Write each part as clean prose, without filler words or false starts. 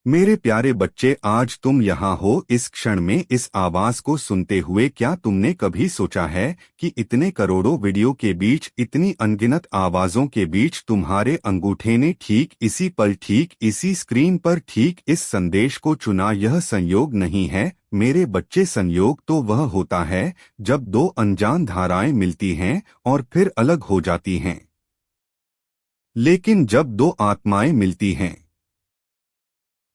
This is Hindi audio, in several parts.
मेरे प्यारे बच्चे, आज तुम यहाँ हो इस क्षण में इस आवाज को सुनते हुए। क्या तुमने कभी सोचा है कि इतने करोड़ों वीडियो के बीच, इतनी अनगिनत आवाजों के बीच तुम्हारे अंगूठे ने ठीक इसी पल, ठीक इसी स्क्रीन पर, ठीक इस संदेश को चुना? यह संयोग नहीं है मेरे बच्चे। संयोग तो वह होता है जब दो अनजान धाराएं मिलती हैं और फिर अलग हो जाती हैं। लेकिन जब दो आत्माएं मिलती हैं,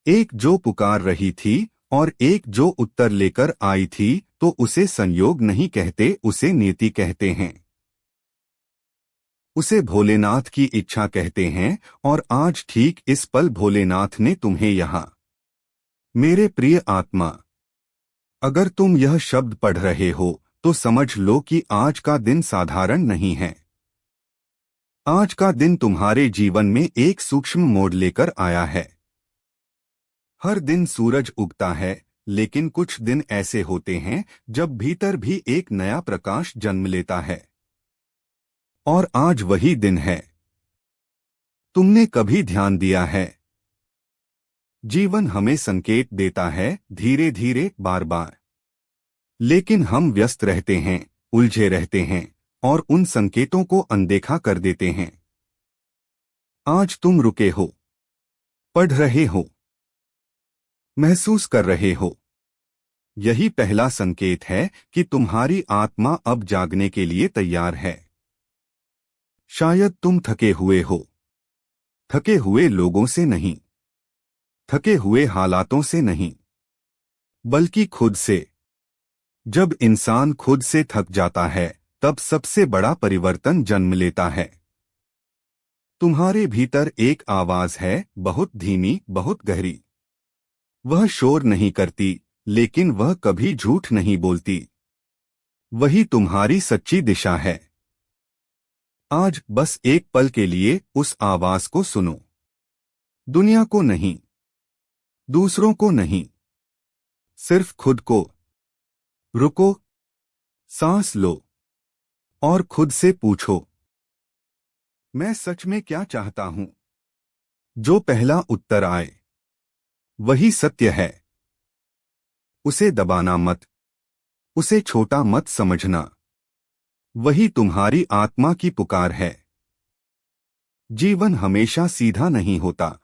एक जो पुकार रही थी और एक जो उत्तर लेकर आई थी, तो उसे संयोग नहीं कहते, उसे नियति कहते हैं। उसे भोलेनाथ की इच्छा कहते हैं। और आज ठीक इस पल भोलेनाथ ने तुम्हें यहाँ। मेरे प्रिय आत्मा, अगर तुम यह शब्द पढ़ रहे हो तो समझ लो कि आज का दिन साधारण नहीं है। आज का दिन तुम्हारे जीवन में एक सूक्ष्म मोड़ लेकर आया है। हर दिन सूरज उगता है, लेकिन कुछ दिन ऐसे होते हैं जब भीतर भी एक नया प्रकाश जन्म लेता है। और आज वही दिन है। तुमने कभी ध्यान दिया है, जीवन हमें संकेत देता है धीरे धीरे, बार बार। लेकिन हम व्यस्त रहते हैं, उलझे रहते हैं और उन संकेतों को अनदेखा कर देते हैं। आज तुम रुके हो, पढ़ रहे हो, महसूस कर रहे हो। यही पहला संकेत है कि तुम्हारी आत्मा अब जागने के लिए तैयार है। शायद तुम थके हुए हो, थके हुए लोगों से नहीं, थके हुए हालातों से नहीं, बल्कि खुद से। जब इंसान खुद से थक जाता है, तब सबसे बड़ा परिवर्तन जन्म लेता है। तुम्हारे भीतर एक आवाज है, बहुत धीमी, बहुत गहरी। वह शोर नहीं करती, लेकिन वह कभी झूठ नहीं बोलती। वही तुम्हारी सच्ची दिशा है। आज बस एक पल के लिए उस आवाज को सुनो। दुनिया को नहीं, दूसरों को नहीं, सिर्फ खुद को। रुको, सांस लो और खुद से पूछो, मैं सच में क्या चाहता हूं? जो पहला उत्तर आए वही सत्य है। उसे दबाना मत, उसे छोटा मत समझना। वही तुम्हारी आत्मा की पुकार है। जीवन हमेशा सीधा नहीं होता।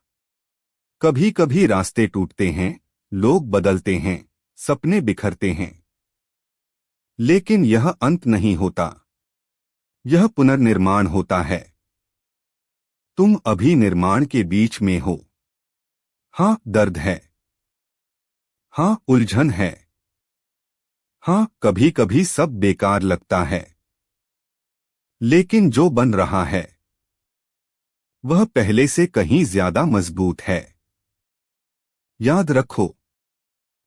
कभी कभी रास्ते टूटते हैं, लोग बदलते हैं, सपने बिखरते हैं। लेकिन यह अंत नहीं होता, यह पुनर्निर्माण होता है। तुम अभी निर्माण के बीच में हो। हाँ, दर्द है। हाँ, उलझन है। हाँ, कभी कभी सब बेकार लगता है। लेकिन जो बन रहा है वह पहले से कहीं ज्यादा मजबूत है। याद रखो,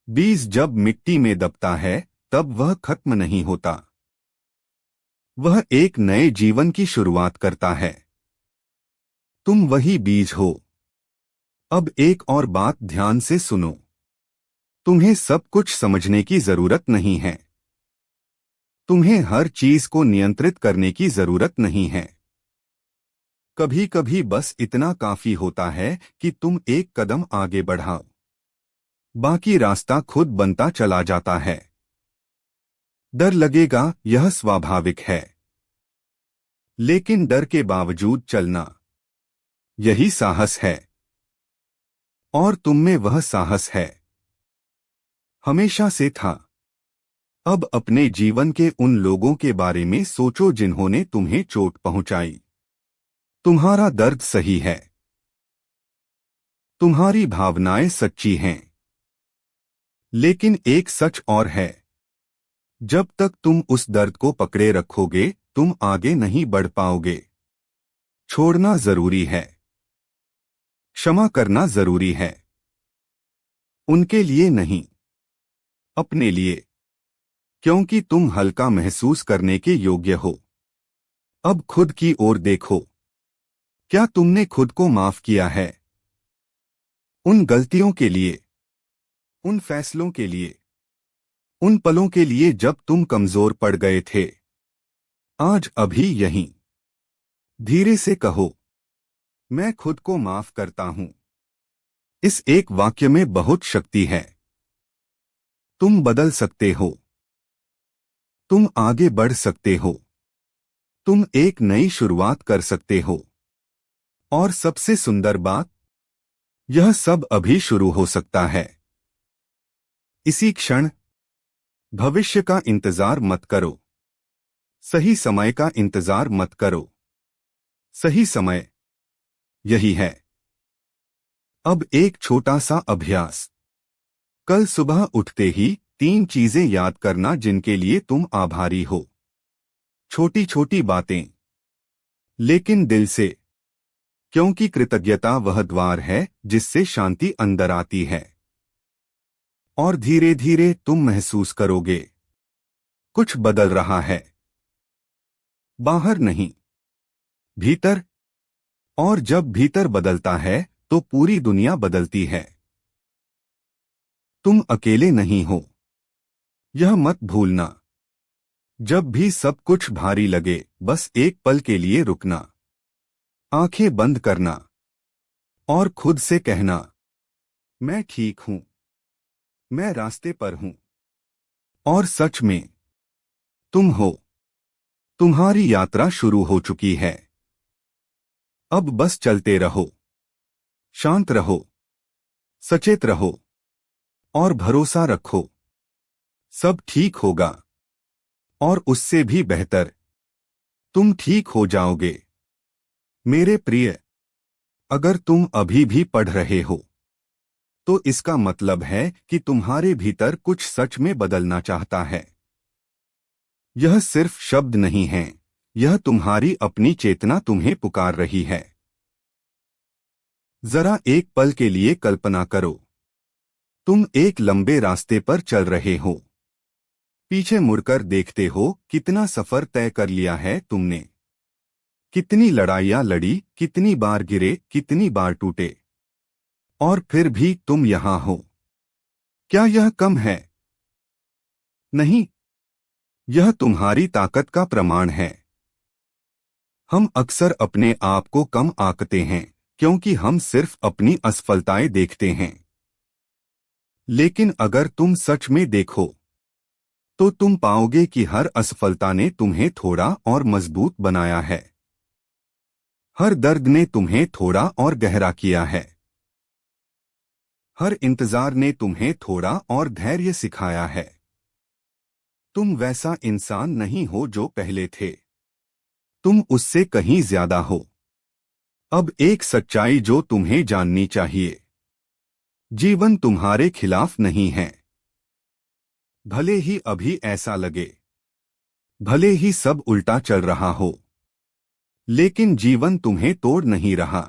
बीज जब मिट्टी में दबता है तब वह खत्म नहीं होता। वह एक नए जीवन की शुरुआत करता है। तुम वही बीज हो। अब एक और बात ध्यान से सुनो। तुम्हें सब कुछ समझने की जरूरत नहीं है। तुम्हें हर चीज को नियंत्रित करने की जरूरत नहीं है। कभी कभी बस इतना काफी होता है कि तुम एक कदम आगे बढ़ाओ। बाकी रास्ता खुद बनता चला जाता है। डर लगेगा, यह स्वाभाविक है। लेकिन डर के बावजूद चलना, यही साहस है। और तुम में वह साहस है, हमेशा से था। अब अपने जीवन के उन लोगों के बारे में सोचो जिन्होंने तुम्हें चोट पहुंचाई। तुम्हारा दर्द सही है, तुम्हारी भावनाएं सच्ची हैं। लेकिन एक सच और है, जब तक तुम उस दर्द को पकड़े रखोगे, तुम आगे नहीं बढ़ पाओगे। छोड़ना जरूरी है, क्षमा करना जरूरी है। उनके लिए नहीं, अपने लिए। क्योंकि तुम हल्का महसूस करने के योग्य हो। अब खुद की ओर देखो। क्या तुमने खुद को माफ किया है? उन गलतियों के लिए, उन फैसलों के लिए, उन पलों के लिए जब तुम कमजोर पड़ गए थे। आज अभी यहीं धीरे से कहो, मैं खुद को माफ करता हूं। इस एक वाक्य में बहुत शक्ति है। तुम बदल सकते हो। तुम आगे बढ़ सकते हो। तुम एक नई शुरुआत कर सकते हो। और सबसे सुंदर बात, यह सब अभी शुरू हो सकता है। इसी क्षण। भविष्य का इंतजार मत करो। सही समय का इंतजार मत करो। सही समय यही है। अब एक छोटा सा अभ्यास। कल सुबह उठते ही 3 चीजें याद करना जिनके लिए तुम आभारी हो। छोटी छोटी बातें, लेकिन दिल से, क्योंकि कृतज्ञता वह द्वार है जिससे शांति अंदर आती है। और धीरे धीरे तुम महसूस करोगे, कुछ बदल रहा है। बाहर नहीं, भीतर। और जब भीतर बदलता है तो पूरी दुनिया बदलती है। तुम अकेले नहीं हो, यह मत भूलना। जब भी सब कुछ भारी लगे, बस एक पल के लिए रुकना, आंखें बंद करना और खुद से कहना, मैं ठीक हूं, मैं रास्ते पर हूं। और सच में तुम हो। तुम्हारी यात्रा शुरू हो चुकी है। अब बस चलते रहो, शांत रहो, सचेत रहो और भरोसा रखो। सब ठीक होगा। और उससे भी बेहतर, तुम ठीक हो जाओगे। मेरे प्रिय, अगर तुम अभी भी पढ़ रहे हो तो इसका मतलब है कि तुम्हारे भीतर कुछ सच में बदलना चाहता है। यह सिर्फ शब्द नहीं है, यह तुम्हारी अपनी चेतना तुम्हें पुकार रही है। जरा एक पल के लिए कल्पना करो, तुम एक लंबे रास्ते पर चल रहे हो। पीछे मुड़कर देखते हो कितना सफर तय कर लिया है तुमने। कितनी लड़ाइयां लड़ी, कितनी बार गिरे, कितनी बार टूटे। और फिर भी तुम यहां हो। क्या यह कम है? नहीं, यह तुम्हारी ताकत का प्रमाण है। हम अक्सर अपने आप को कम आंकते हैं क्योंकि हम सिर्फ अपनी असफलताएं देखते हैं। लेकिन अगर तुम सच में देखो तो तुम पाओगे कि हर असफलता ने तुम्हें थोड़ा और मजबूत बनाया है। हर दर्द ने तुम्हें थोड़ा और गहरा किया है। हर इंतजार ने तुम्हें थोड़ा और धैर्य सिखाया है। तुम वैसा इंसान नहीं हो जो पहले थे, तुम उससे कहीं ज्यादा हो। अब एक सच्चाई जो तुम्हें जाननी चाहिए, जीवन तुम्हारे खिलाफ नहीं है। भले ही अभी ऐसा लगे, भले ही सब उल्टा चल रहा हो, लेकिन जीवन तुम्हें तोड़ नहीं रहा,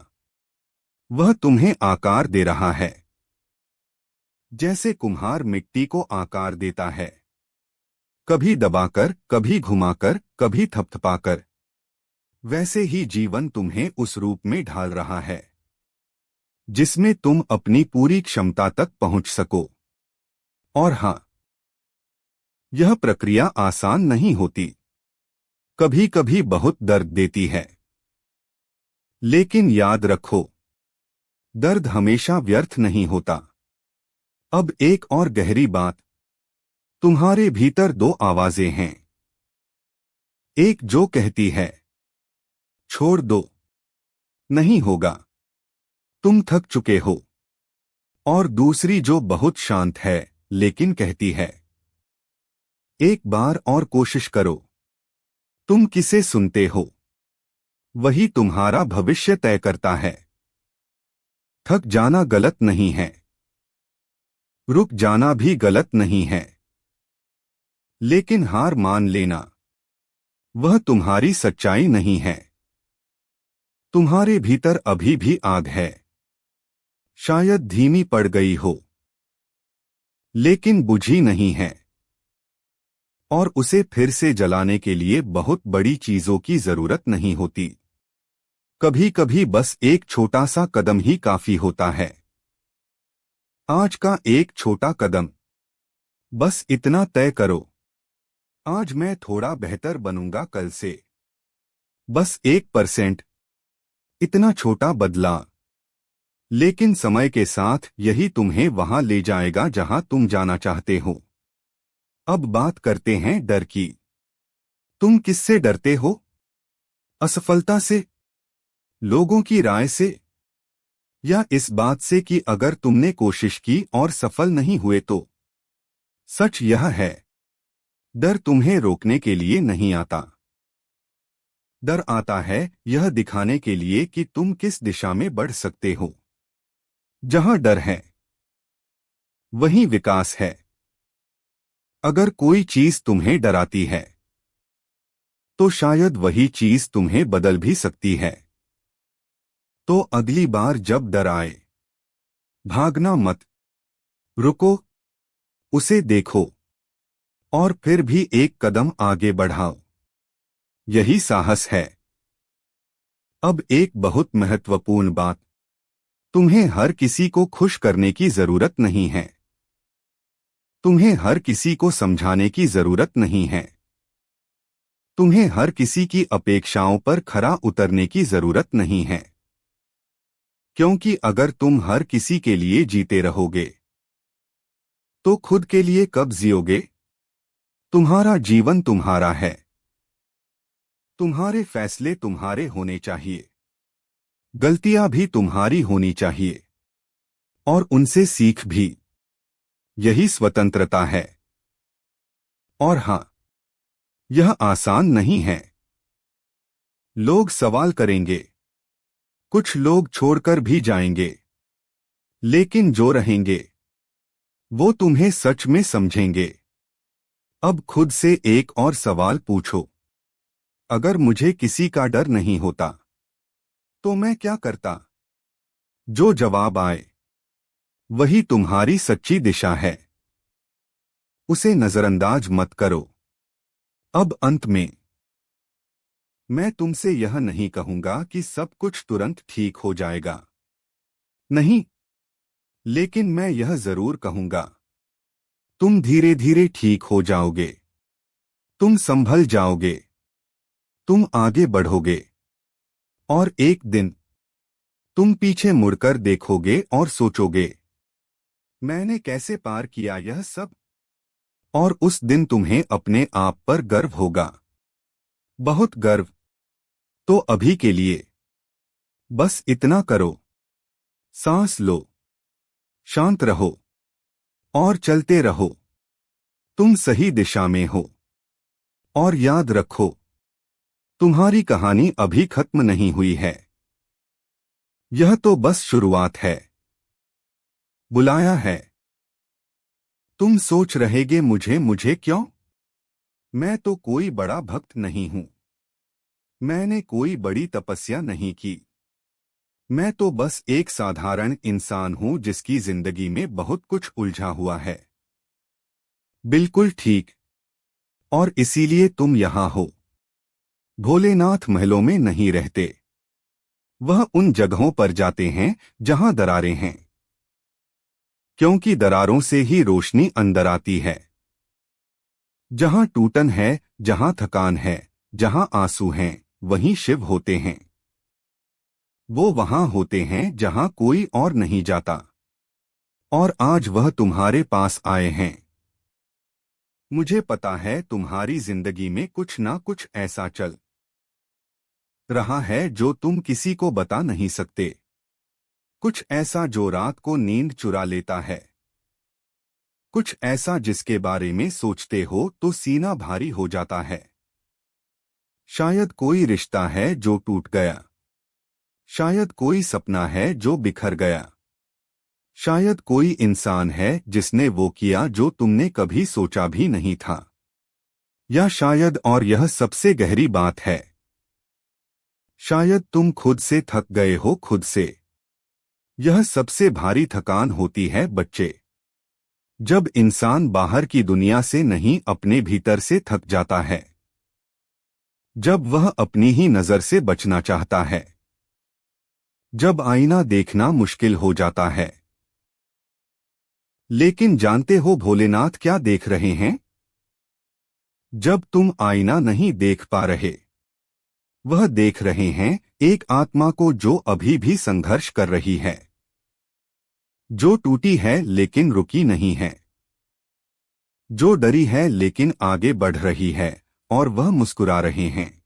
वह तुम्हें आकार दे रहा है। जैसे कुम्हार मिट्टी को आकार देता है, कभी दबाकर, कभी घुमाकर, कभी थपथपाकर, वैसे ही जीवन तुम्हें उस रूप में ढाल रहा है जिसमें तुम अपनी पूरी क्षमता तक पहुंच सको। और हां, यह प्रक्रिया आसान नहीं होती। कभी कभी बहुत दर्द देती है। लेकिन याद रखो, दर्द हमेशा व्यर्थ नहीं होता। अब एक और गहरी बात, तुम्हारे भीतर 2 आवाजें हैं। एक जो कहती है, छोड़ दो, नहीं होगा, तुम थक चुके हो। और दूसरी जो बहुत शांत है लेकिन कहती है, एक बार और कोशिश करो। तुम किसे सुनते हो, वही तुम्हारा भविष्य तय करता है। थक जाना गलत नहीं है, रुक जाना भी गलत नहीं है, लेकिन हार मान लेना, वह तुम्हारी सच्चाई नहीं है। तुम्हारे भीतर अभी भी आग है, शायद धीमी पड़ गई हो, लेकिन बुझी नहीं है। और उसे फिर से जलाने के लिए बहुत बड़ी चीजों की जरूरत नहीं होती। कभी कभी बस एक छोटा सा कदम ही काफी होता है। आज का एक छोटा कदम, बस इतना तय करो, आज मैं थोड़ा बेहतर बनूंगा कल से। बस 1%। इतना छोटा बदला, लेकिन समय के साथ यही तुम्हें वहां ले जाएगा जहां तुम जाना चाहते हो। अब बात करते हैं डर की। तुम किससे डरते हो? असफलता से, लोगों की राय से, या इस बात से कि अगर तुमने कोशिश की और सफल नहीं हुए तो? सच यह है, डर तुम्हें रोकने के लिए नहीं आता। डर आता है यह दिखाने के लिए कि तुम किस दिशा में बढ़ सकते हो। जहां डर है वहीं विकास है। अगर कोई चीज तुम्हें डराती है तो शायद वही चीज तुम्हें बदल भी सकती है। तो अगली बार जब डर आए, भागना मत, रुको, उसे देखो और फिर भी एक कदम आगे बढ़ाओ। यही साहस है। अब एक बहुत महत्वपूर्ण बात, तुम्हें हर किसी को खुश करने की जरूरत नहीं है। तुम्हें हर किसी को समझाने की जरूरत नहीं है। तुम्हें हर किसी की अपेक्षाओं पर खरा उतरने की जरूरत नहीं है। क्योंकि अगर तुम हर किसी के लिए जीते रहोगे तो खुद के लिए कब जियोगे? तुम्हारा जीवन तुम्हारा है। तुम्हारे फैसले तुम्हारे होने चाहिए। गलतियां भी तुम्हारी होनी चाहिए और उनसे सीख भी। यही स्वतंत्रता है। और हां, यह आसान नहीं है। लोग सवाल करेंगे, कुछ लोग छोड़कर भी जाएंगे, लेकिन जो रहेंगे वो तुम्हें सच में समझेंगे। अब खुद से एक और सवाल पूछो, अगर मुझे किसी का डर नहीं होता तो मैं क्या करता? जो जवाब आए वही तुम्हारी सच्ची दिशा है। उसे नजरअंदाज मत करो। अब अंत में मैं तुमसे यह नहीं कहूंगा कि सब कुछ तुरंत ठीक हो जाएगा। नहीं, लेकिन मैं यह जरूर कहूंगा, तुम धीरे धीरे ठीक हो जाओगे। तुम संभल जाओगे। तुम आगे बढ़ोगे। और एक दिन तुम पीछे मुड़कर देखोगे और सोचोगे, मैंने कैसे पार किया यह सब? और उस दिन तुम्हें अपने आप पर गर्व होगा। बहुत गर्व। तो अभी के लिए बस इतना करो, सांस लो, शांत रहो और चलते रहो। तुम सही दिशा में हो। और याद रखो, तुम्हारी कहानी अभी खत्म नहीं हुई है। यह तो बस शुरुआत है। बुलाया है। तुम सोच रहेगे मुझे मुझे क्यों? मैं तो कोई बड़ा भक्त नहीं हूं। मैंने कोई बड़ी तपस्या नहीं की। मैं तो बस एक साधारण इंसान हूं जिसकी जिंदगी में बहुत कुछ उलझा हुआ है। बिल्कुल ठीक। और इसीलिए तुम यहां हो। भोलेनाथ महलों में नहीं रहते। वह उन जगहों पर जाते हैं जहां दरारें हैं। क्योंकि दरारों से ही रोशनी अंदर आती है। जहां टूटन है, जहां थकान है, जहां आंसू हैं, वहीं शिव होते हैं। वो वहां होते हैं जहां कोई और नहीं जाता। और आज वह तुम्हारे पास आए हैं। मुझे पता है तुम्हारी जिंदगी में कुछ ना कुछ ऐसा चल रहा है जो तुम किसी को बता नहीं सकते। कुछ ऐसा जो रात को नींद चुरा लेता है। कुछ ऐसा जिसके बारे में सोचते हो तो सीना भारी हो जाता है। शायद कोई रिश्ता है जो टूट गया। शायद कोई सपना है जो बिखर गया। शायद कोई इंसान है जिसने वो किया जो तुमने कभी सोचा भी नहीं था। या शायद, और यह सबसे गहरी बात है, शायद तुम खुद से थक गए हो, खुद से। यह सबसे भारी थकान होती है बच्चे। जब इंसान बाहर की दुनिया से नहीं अपने भीतर से थक जाता है। जब वह अपनी ही नजर से बचना चाहता है। जब आईना देखना मुश्किल हो जाता है। लेकिन जानते हो भोलेनाथ क्या देख रहे हैं? जब तुम आईना नहीं देख पा रहे, वह देख रहे हैं एक आत्मा को जो अभी भी संघर्ष कर रही है। जो टूटी है लेकिन रुकी नहीं है, जो डरी है लेकिन आगे बढ़ रही है, और वह मुस्कुरा रहे हैं।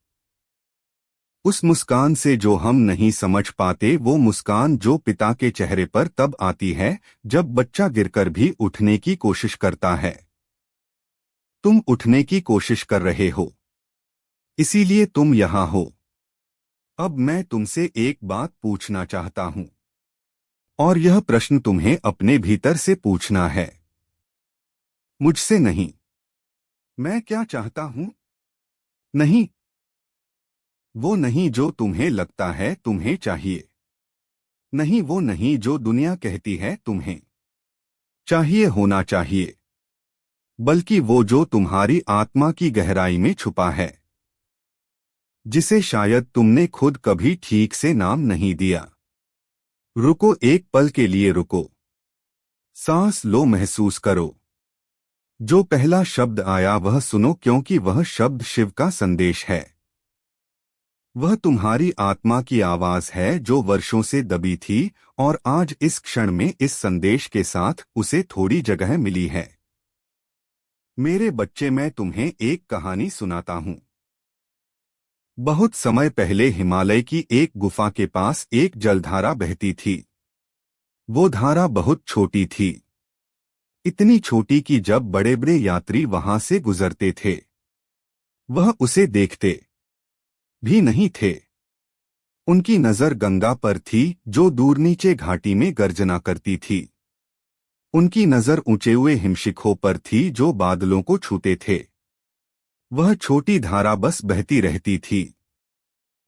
उस मुस्कान से जो हम नहीं समझ पाते, वो मुस्कान जो पिता के चेहरे पर तब आती है जब बच्चा गिरकर भी उठने की कोशिश करता है। तुम उठने की कोशिश कर रहे हो, इसीलिए तुम यहां हो। अब मैं तुमसे एक बात पूछना चाहता हूं, और यह प्रश्न तुम्हें अपने भीतर से पूछना है, मुझसे नहीं। मैं क्या चाहता हूं? नहीं, वो नहीं जो तुम्हें लगता है तुम्हें चाहिए। नहीं, वो नहीं जो दुनिया कहती है तुम्हें चाहिए होना चाहिए, बल्कि वो जो तुम्हारी आत्मा की गहराई में छुपा है, जिसे शायद तुमने खुद कभी ठीक से नाम नहीं दिया। रुको, एक पल के लिए रुको। सांस लो, महसूस करो। जो पहला शब्द आया वह सुनो, क्योंकि वह शब्द शिव का संदेश है। वह तुम्हारी आत्मा की आवाज है जो वर्षों से दबी थी, और आज इस क्षण में इस संदेश के साथ उसे थोड़ी जगह मिली है। मेरे बच्चे, मैं तुम्हें एक कहानी सुनाता हूं। बहुत समय पहले हिमालय की एक गुफा के पास एक जलधारा बहती थी। वो धारा बहुत छोटी थी, इतनी छोटी कि जब बड़े बड़े यात्री वहां से गुजरते थे वह उसे देखते भी नहीं थे। उनकी नजर गंगा पर थी जो दूर नीचे घाटी में गर्जना करती थी। उनकी नजर ऊंचे हुए हिमशिखों पर थी जो बादलों को छूते थे। वह छोटी धारा बस बहती रहती थी,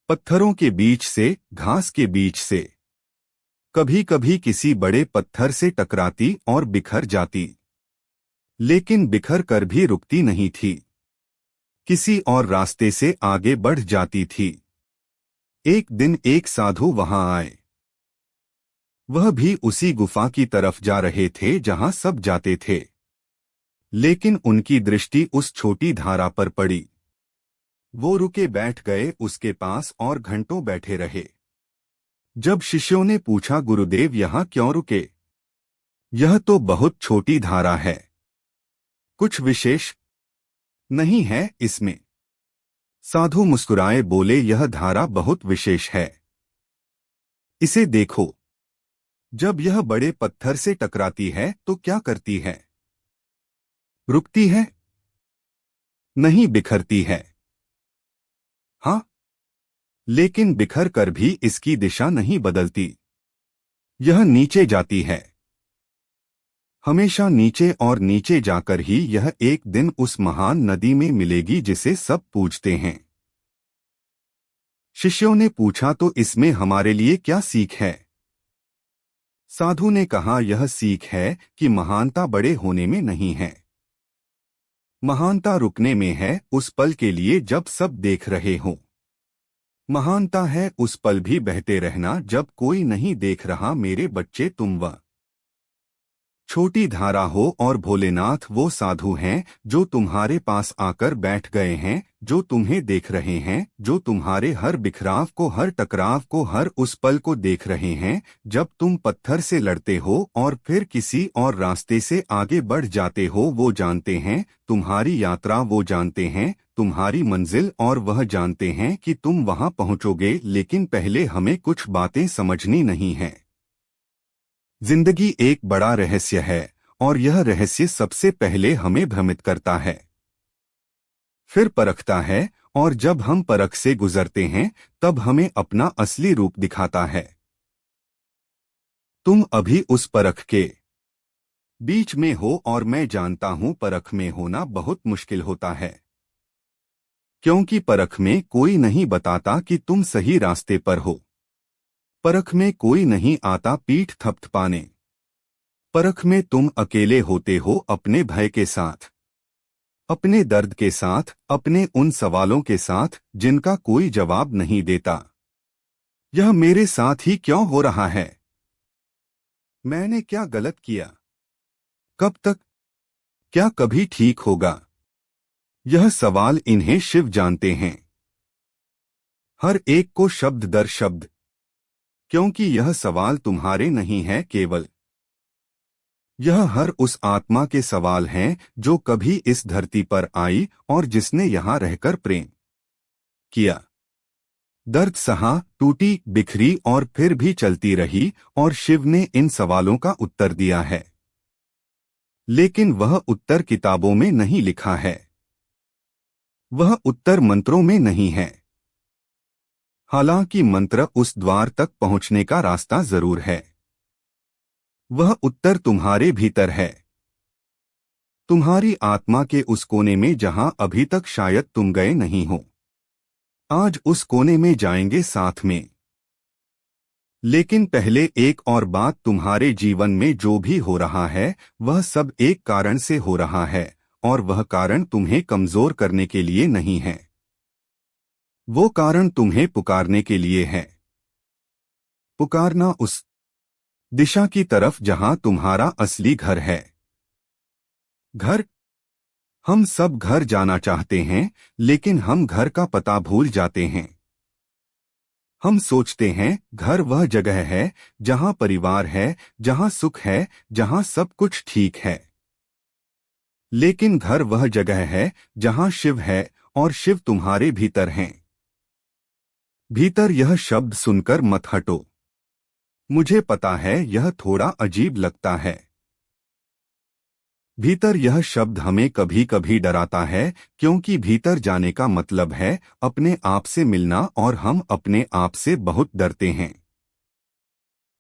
पत्थरों के बीच से, घास के बीच से, कभी कभी किसी बड़े पत्थर से टकराती और बिखर जाती, लेकिन बिखर कर भी रुकती नहीं थी, किसी और रास्ते से आगे बढ़ जाती थी। एक दिन एक साधु वहां आए। वह भी उसी गुफा की तरफ जा रहे थे जहां सब जाते थे, लेकिन उनकी दृष्टि उस छोटी धारा पर पड़ी। वो रुके, बैठ गए उसके पास और घंटों बैठे रहे। जब शिष्यों ने पूछा, गुरुदेव यहां क्यों रुके? यह तो बहुत छोटी धारा है, कुछ विशेष नहीं है इसमें। साधु मुस्कुराए, बोले, यह धारा बहुत विशेष है। इसे देखो, जब यह बड़े पत्थर से टकराती है तो क्या करती है? रुकती है? नहीं, बिखरती है। हाँ, लेकिन बिखर कर भी इसकी दिशा नहीं बदलती। यह नीचे जाती है, हमेशा नीचे, और नीचे जाकर ही यह एक दिन उस महान नदी में मिलेगी जिसे सब पूजते हैं। शिष्यों ने पूछा, तो इसमें हमारे लिए क्या सीख है? साधु ने कहा, यह सीख है कि महानता बड़े होने में नहीं है, महानता रुकने में है, उस पल के लिए जब सब देख रहे हों। महानता है उस पल भी बहते रहना जब कोई नहीं देख रहा। मेरे बच्चे, तुम वह छोटी धारा हो, और भोलेनाथ वो साधु हैं जो तुम्हारे पास आकर बैठ गए हैं, जो तुम्हें देख रहे हैं, जो तुम्हारे हर बिखराव को, हर टकराव को, हर उस पल को देख रहे हैं जब तुम पत्थर से लड़ते हो और फिर किसी और रास्ते से आगे बढ़ जाते हो। वो जानते हैं तुम्हारी यात्रा, वो जानते हैं तुम्हारी मंजिल, और वह जानते हैं कि तुम वहां पहुंचोगे। लेकिन पहले हमें कुछ बातें समझनी नहीं है। जिंदगी एक बड़ा रहस्य है, और यह रहस्य सबसे पहले हमें भ्रमित करता है, फिर परखता है, और जब हम परख से गुजरते हैं तब हमें अपना असली रूप दिखाता है। तुम अभी उस परख के बीच में हो, और मैं जानता हूं परख में होना बहुत मुश्किल होता है, क्योंकि परख में कोई नहीं बताता कि तुम सही रास्ते पर हो। परख में कोई नहीं आता पीठ थपथपाने। परख में तुम अकेले होते हो, अपने भय के साथ, अपने दर्द के साथ, अपने उन सवालों के साथ जिनका कोई जवाब नहीं देता। यह मेरे साथ ही क्यों हो रहा है? मैंने क्या गलत किया? कब तक? क्या कभी ठीक होगा? यह सवाल इन्हें शिव जानते हैं, हर एक को शब्द दर शब्द, क्योंकि यह सवाल तुम्हारे नहीं है केवल। यह हर उस आत्मा के सवाल हैं जो कभी इस धरती पर आई और जिसने यहाँ रहकर प्रेम किया, दर्द सहा, टूटी बिखरी और फिर भी चलती रही, और शिव ने इन सवालों का उत्तर दिया है। लेकिन वह उत्तर किताबों में नहीं लिखा है, वह उत्तर मंत्रों में नहीं है। हालांकि मंत्र उस द्वार तक पहुंचने का रास्ता जरूर है। वह उत्तर तुम्हारे भीतर है, तुम्हारी आत्मा के उस कोने में जहां अभी तक शायद तुम गए नहीं हो। आज उस कोने में जाएंगे साथ में। लेकिन पहले एक और बात, तुम्हारे जीवन में जो भी हो रहा है वह सब एक कारण से हो रहा है, और वह कारण तुम्हें कमजोर करने के लिए नहीं है। वो कारण तुम्हें पुकारने के लिए है। पुकारना उस दिशा की तरफ जहां तुम्हारा असली घर है। घर, हम सब घर जाना चाहते हैं, लेकिन हम घर का पता भूल जाते हैं। हम सोचते हैं घर वह जगह है जहां परिवार है, जहां सुख है, जहां सब कुछ ठीक है। लेकिन घर वह जगह है जहां शिव है, और शिव तुम्हारे भीतर हैं। भीतर यह शब्द सुनकर मत हटो। मुझे पता है यह थोड़ा अजीब लगता है। भीतर यह शब्द हमें कभी कभी डराता है, क्योंकि भीतर जाने का मतलब है अपने आप से मिलना, और हम अपने आप से बहुत डरते हैं।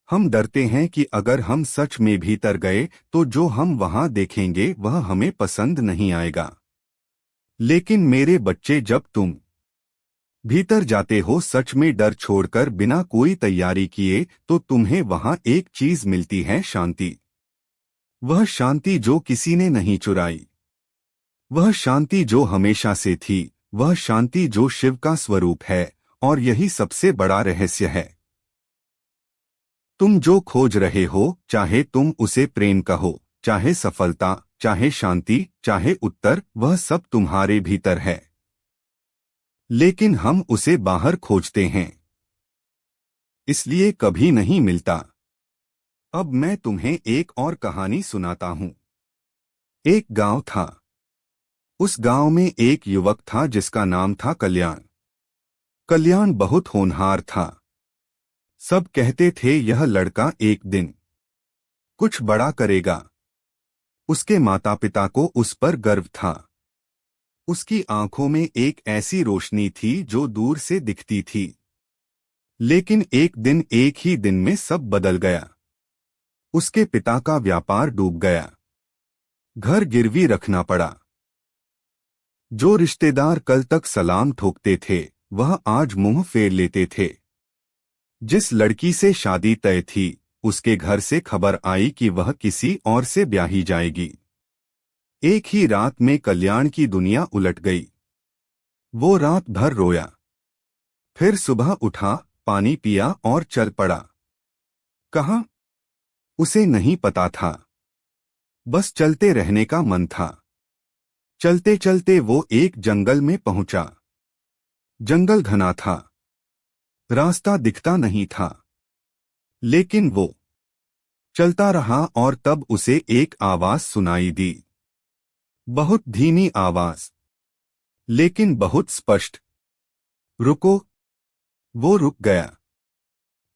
हम डरते हैं कि अगर हम सच में भीतर गए तो जो हम वहां देखेंगे वह हमें पसंद नहीं आएगा। लेकिन मेरे बच्चे, जब तुम भीतर जाते हो सच में डर छोड़कर, बिना कोई तैयारी किए, तो तुम्हें वहां एक चीज मिलती है, शांति। वह शांति जो किसी ने नहीं चुराई, वह शांति जो हमेशा से थी, वह शांति जो शिव का स्वरूप है, और यही सबसे बड़ा रहस्य है। तुम जो खोज रहे हो, चाहे तुम उसे प्रेम कहो, चाहे सफलता, चाहे शांति, चाहे उत्तर, वह सब तुम्हारे भीतर है। लेकिन हम उसे बाहर खोजते हैं, इसलिए कभी नहीं मिलता। अब मैं तुम्हें एक और कहानी सुनाता हूं। एक गांव था। उस गांव में एक युवक था जिसका नाम था कल्याण। कल्याण बहुत होनहार था। सब कहते थे यह लड़का एक दिन कुछ बड़ा करेगा। उसके माता पिता को उस पर गर्व था। उसकी आंखों में एक ऐसी रोशनी थी जो दूर से दिखती थी। लेकिन एक दिन, एक ही दिन में सब बदल गया। उसके पिता का व्यापार डूब गया। घर गिरवी रखना पड़ा। जो रिश्तेदार कल तक सलाम ठोकते थे, वह आज मुंह फेर लेते थे। जिस लड़की से शादी तय थी, उसके घर से खबर आई कि वह किसी और से ब्याही जाएगी। एक ही रात में कल्याण की दुनिया उलट गई। वो रात भर रोया, फिर सुबह उठा, पानी पिया और चल पड़ा। कहाँ? उसे नहीं पता था। बस चलते रहने का मन था। चलते चलते वो एक जंगल में पहुंचा। जंगल घना था, रास्ता दिखता नहीं था। लेकिन वो चलता रहा, और तब उसे एक आवाज सुनाई दी। बहुत धीमी आवाज, लेकिन बहुत स्पष्ट। रुको। वो रुक गया।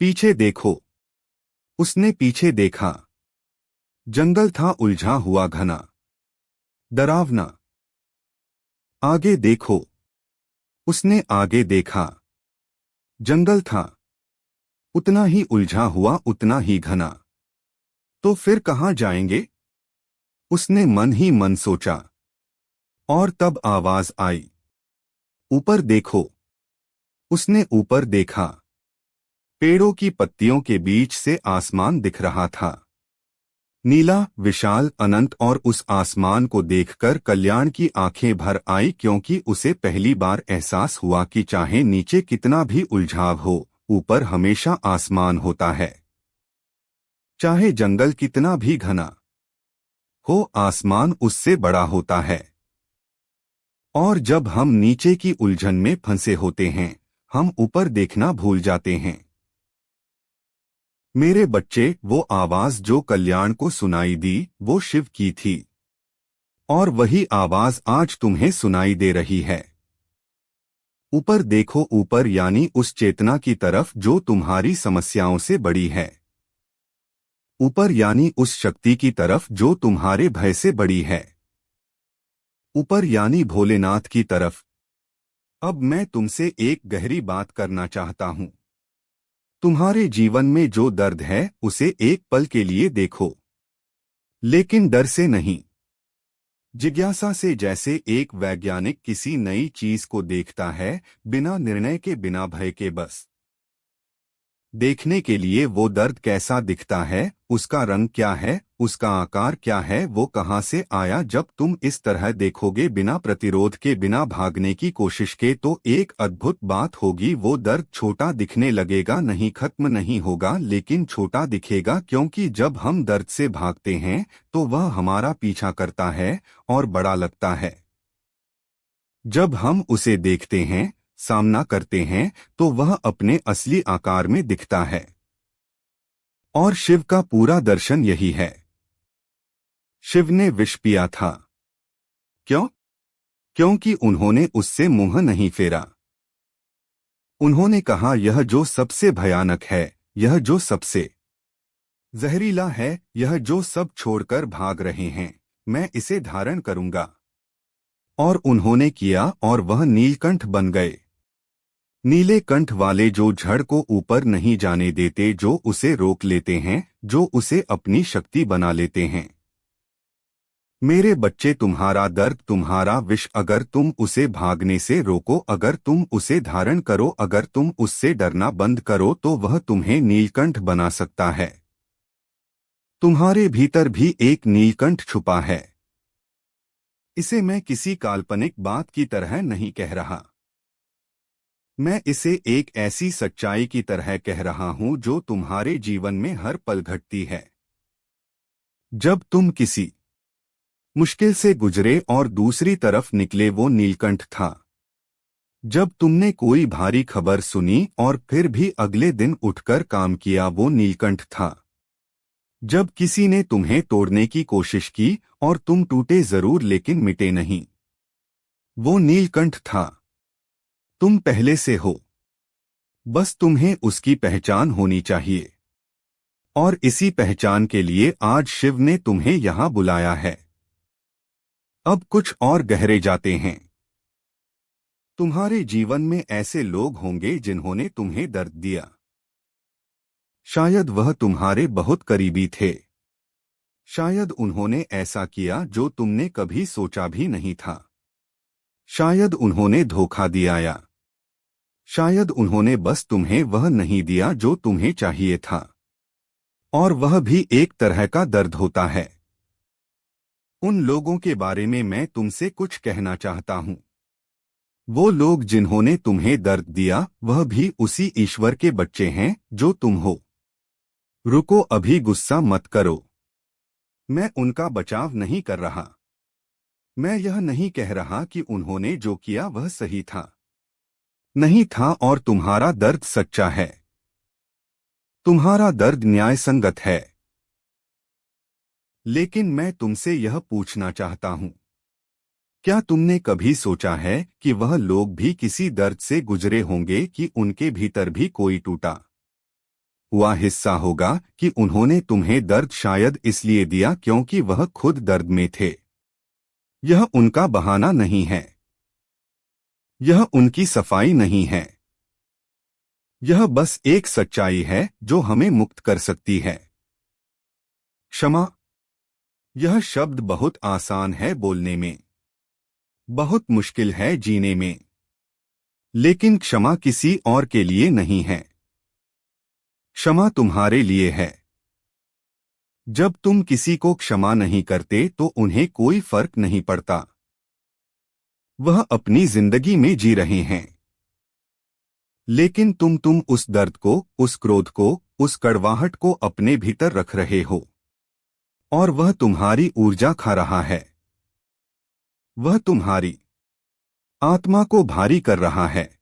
पीछे देखो। उसने पीछे देखा। जंगल था उलझा हुआ, घना, डरावना। आगे देखो। उसने आगे देखा। जंगल था उतना ही उलझा हुआ, उतना ही घना। तो फिर कहाँ जाएंगे? उसने मन ही मन सोचा। और तब आवाज आई, ऊपर देखो। उसने ऊपर देखा। पेड़ों की पत्तियों के बीच से आसमान दिख रहा था। नीला, विशाल, अनंत। और उस आसमान को देखकर कल्याण की आंखें भर आई, क्योंकि उसे पहली बार एहसास हुआ कि चाहे नीचे कितना भी उलझाव हो, ऊपर हमेशा आसमान होता है। चाहे जंगल कितना भी घना हो, आसमान उससे बड़ा होता है। और जब हम नीचे की उलझन में फंसे होते हैं, हम ऊपर देखना भूल जाते हैं। मेरे बच्चे, वो आवाज जो कल्याण को सुनाई दी वो शिव की थी, और वही आवाज आज तुम्हें सुनाई दे रही है। ऊपर देखो, ऊपर यानी उस चेतना की तरफ जो तुम्हारी समस्याओं से बड़ी है। ऊपर यानी उस शक्ति की तरफ जो तुम्हारे भय से बड़ी है। ऊपर यानी भोलेनाथ की तरफ। अब मैं तुमसे एक गहरी बात करना चाहता हूं। तुम्हारे जीवन में जो दर्द है उसे एक पल के लिए देखो, लेकिन डर से नहीं, जिज्ञासा से, जैसे एक वैज्ञानिक किसी नई चीज को देखता है, बिना निर्णय के, बिना भय के, बस देखने के लिए। वो दर्द कैसा दिखता है, उसका रंग क्या है, उसका आकार क्या है, वो कहाँ से आया। जब तुम इस तरह देखोगे, बिना प्रतिरोध के, बिना भागने की कोशिश के, तो एक अद्भुत बात होगी। वो दर्द छोटा दिखने लगेगा, नहीं खत्म नहीं होगा, लेकिन छोटा दिखेगा, क्योंकि जब हम दर्द से भागते हैं तो वह हमारा पीछा करता है और बड़ा लगता है। जब हम उसे देखते हैं, सामना करते हैं, तो वह अपने असली आकार में दिखता है। और शिव का पूरा दर्शन यही है। शिव ने विष पिया था। क्यों? क्योंकि उन्होंने उससे मुंह नहीं फेरा। उन्होंने कहा, यह जो सबसे भयानक है, यह जो सबसे जहरीला है, यह जो सब छोड़कर भाग रहे हैं, मैं इसे धारण करूंगा। और उन्होंने किया, और वह नीलकंठ बन गए। नीले कंठ वाले, जो झड़ को ऊपर नहीं जाने देते, जो उसे रोक लेते हैं, जो उसे अपनी शक्ति बना लेते हैं। मेरे बच्चे, तुम्हारा दर्द, तुम्हारा विष, अगर तुम उसे भागने से रोको, अगर तुम उसे धारण करो, अगर तुम उससे डरना बंद करो, तो वह तुम्हें नीलकंठ बना सकता है। तुम्हारे भीतर भी एक नीलकंठ छुपा है। इसे मैं किसी काल्पनिक बात की तरह नहीं कह रहा। मैं इसे एक ऐसी सच्चाई की तरह कह रहा हूं जो तुम्हारे जीवन में हर पल घटती है। जब तुम किसी मुश्किल से गुजरे और दूसरी तरफ निकले, वो नीलकंठ था। जब तुमने कोई भारी खबर सुनी और फिर भी अगले दिन उठकर काम किया, वो नीलकंठ था। जब किसी ने तुम्हें तोड़ने की कोशिश की और तुम टूटे जरूर, लेकिन मिटे नहीं, वो नीलकंठ था। तुम पहले से हो, बस तुम्हें उसकी पहचान होनी चाहिए। और इसी पहचान के लिए आज शिव ने तुम्हें यहां बुलाया है। अब कुछ और गहरे जाते हैं। तुम्हारे जीवन में ऐसे लोग होंगे जिन्होंने तुम्हें दर्द दिया। शायद वह तुम्हारे बहुत करीबी थे। शायद उन्होंने ऐसा किया जो तुमने कभी सोचा भी नहीं था। शायद उन्होंने धोखा दिया, या शायद उन्होंने बस तुम्हें वह नहीं दिया जो तुम्हें चाहिए था। और वह भी एक तरह का दर्द होता है। उन लोगों के बारे में मैं तुमसे कुछ कहना चाहता हूं। वो लोग जिन्होंने तुम्हें दर्द दिया, वह भी उसी ईश्वर के बच्चे हैं जो तुम हो। रुको, अभी गुस्सा मत करो। मैं उनका बचाव नहीं कर रहा। मैं यह नहीं कह रहा कि उन्होंने जो किया वह सही था। नहीं था, और तुम्हारा दर्द सच्चा है। तुम्हारा दर्द न्यायसंगत है। लेकिन मैं तुमसे यह पूछना चाहता हूं, क्या तुमने कभी सोचा है कि वह लोग भी किसी दर्द से गुजरे होंगे, कि उनके भीतर भी कोई टूटा हुआ हिस्सा होगा, कि उन्होंने तुम्हें दर्द शायद इसलिए दिया क्योंकि वह खुद दर्द में थे। यह उनका बहाना नहीं है। यह उनकी सफाई नहीं है। यह बस एक सच्चाई है जो हमें मुक्त कर सकती है। क्षमा। यह शब्द बहुत आसान है बोलने में, बहुत मुश्किल है जीने में। लेकिन क्षमा किसी और के लिए नहीं है। क्षमा तुम्हारे लिए है। जब तुम किसी को क्षमा नहीं करते तो उन्हें कोई फर्क नहीं पड़ता। वह अपनी जिंदगी में जी रहे हैं। लेकिन तुम उस दर्द को, उस क्रोध को, उस कड़वाहट को अपने भीतर रख रहे हो, और वह तुम्हारी ऊर्जा खा रहा है। वह तुम्हारी आत्मा को भारी कर रहा है।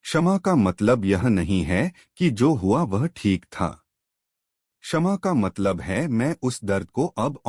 क्षमा का मतलब यह नहीं है कि जो हुआ वह ठीक था। क्षमा का मतलब है मैं उस दर्द को अब